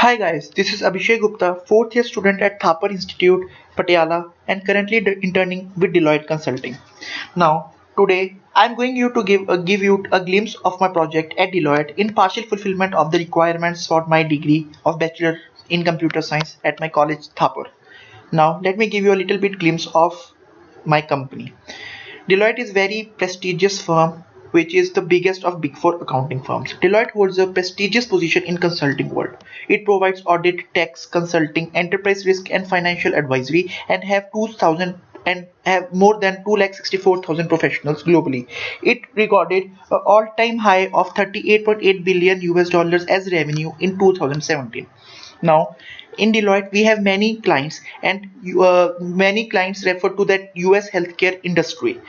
Hi guys, this is Abhishek Gupta, fourth year student at Thapar Institute, Patiala, and currently interning with Deloitte Consulting. Now, today I'm going you to give you a glimpse of my project at Deloitte in partial fulfillment of the requirements for my degree of Bachelor in Computer Science at my college Thapar. Now, let me give you a little bit glimpse of my company. Deloitte is very prestigious firm which is the biggest of big four accounting firms. Deloitte holds a prestigious position in consulting world. It provides audit, tax, consulting, enterprise risk and financial advisory and have 2000 and have more than 2,64,000 professionals globally. It recorded an all-time high of 38.8 billion US dollars as revenue in 2017. Now, in Deloitte, we have many clients, and many clients refer to that US healthcare industry.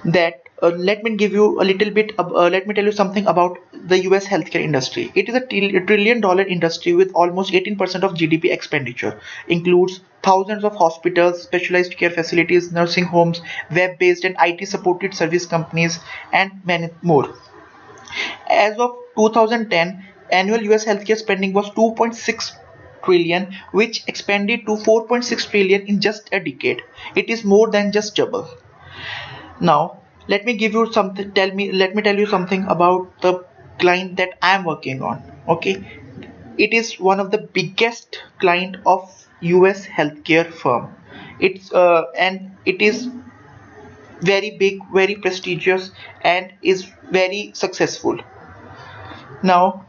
That let me give you a little bit. Let me tell you something about the US healthcare industry. It is a trillion-dollar industry with almost 18% of GDP expenditure. Includes thousands of hospitals, specialized care facilities, nursing homes, web-based and IT-supported service companies, and many more. As of 2010, annual US healthcare spending was 2.6 trillion, which expanded to 4.6 trillion in just a decade. It is more than just double. Now, let me give you something. Let me tell you something about the client that I am working on. Okay, it is one of the biggest client of US healthcare firm. It is very big, very prestigious, and is very successful. Now,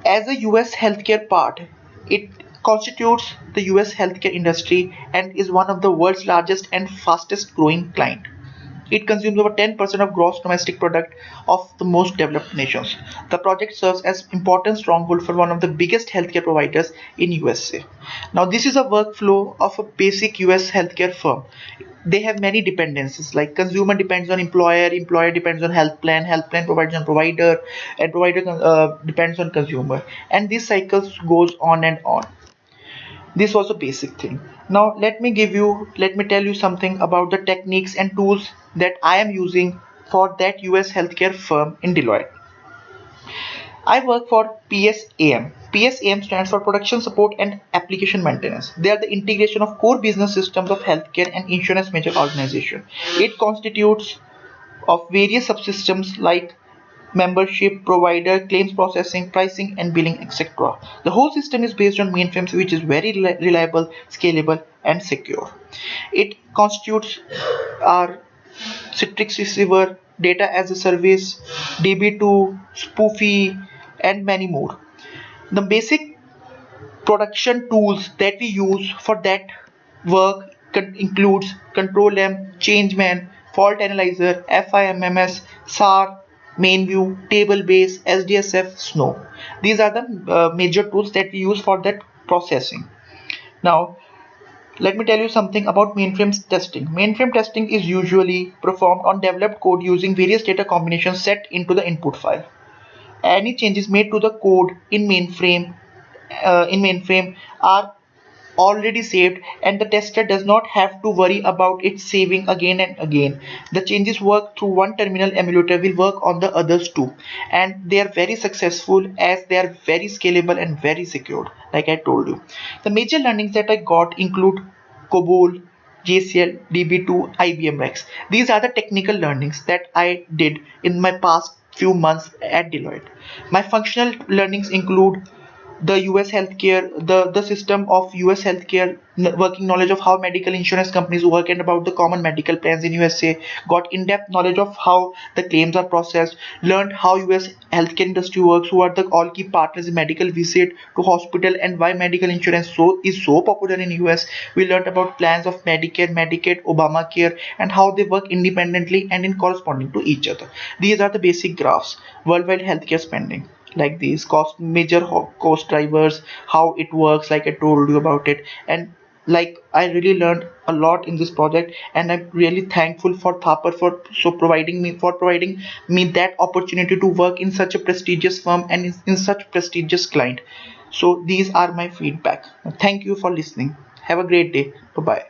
as a US healthcare part, it constitutes the US healthcare industry and is one of the world's largest and fastest growing client. It consumes over 10% of gross domestic product of the most developed nations. The project serves as important stronghold for one of the biggest healthcare providers in USA. Now this is a workflow of a basic US healthcare firm. They have many dependencies like consumer depends on employer, employer depends on health plan provides on provider, and provider depends on consumer. And this cycle goes on and on. This was a basic thing. Now let me tell you something about the techniques and tools that I am using for that US healthcare firm in Deloitte. I work for PSAM. PSAM stands for Production Support and Application Maintenance. They are the integration of core business systems of healthcare and insurance major organization. It constitutes of various subsystems like membership, provider, claims processing, pricing and billing, etc. The whole system is based on mainframes which is very reliable, scalable and secure. It constitutes our Citrix receiver, data as a service, DB2, Spoofy and many more. The basic production tools that we use for that work includes Control M, ChangeMan, Fault Analyzer, FIMMS, SAR, MainView, Tablebase, SDSF, Snow. These are the major tools that we use for that processing. Now, let me tell you something about mainframe testing. Mainframe testing is usually performed on developed code using various data combinations set into the input file. Any changes made to the code in mainframe are already saved and the tester does not have to worry about it saving again and again. The changes work through one terminal emulator will work on the others too, and they are very successful as they are very scalable and very secured like I told you. The major learnings that I got include COBOL, JCL, DB2, IBM Rex. These are the technical learnings that I did in my past few months at Deloitte. My functional learnings include the US healthcare, the system of US healthcare, working knowledge of how medical insurance companies work and about the common medical plans in USA, got in-depth knowledge of how the claims are processed, learned how US healthcare industry works, who are the all key partners in medical visit to hospital and why medical insurance is so popular in US. We learned about plans of Medicare, Medicaid, Obamacare and how they work independently and in corresponding to each other. These are the basic graphs. Worldwide healthcare spending like these major cost drivers, how it works like I told you about it, and like I really learned a lot in this project and I'm really thankful for Thapar for providing me that opportunity to work in such a prestigious firm and in such prestigious client. So these are my feedback. Thank you for listening. Have a great day. Bye bye.